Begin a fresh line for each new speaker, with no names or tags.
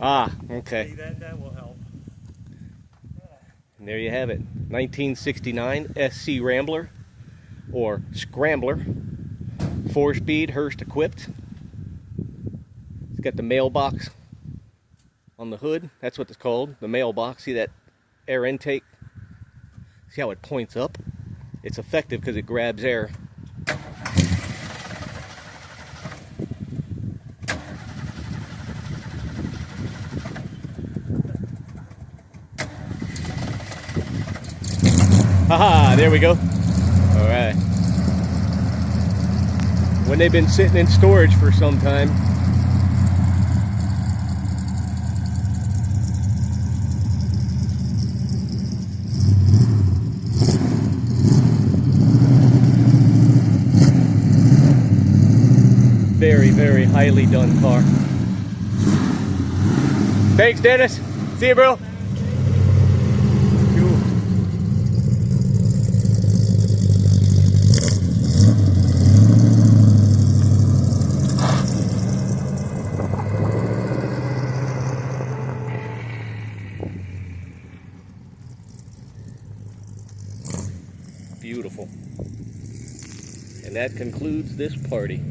Ah, okay.
See, that will help.
And there you have it. 1969 SC Rambler, or Scrambler. 4-speed, Hurst equipped. It's got the mailbox on the hood. That's what it's called, the mailbox. See that air intake? See how it points up? It's effective because it grabs air. Haha, there we go. All right. When they've been sitting in storage for some time. Very, very highly done car. Thanks, Dennis. See you, bro. Beautiful. And that concludes this party.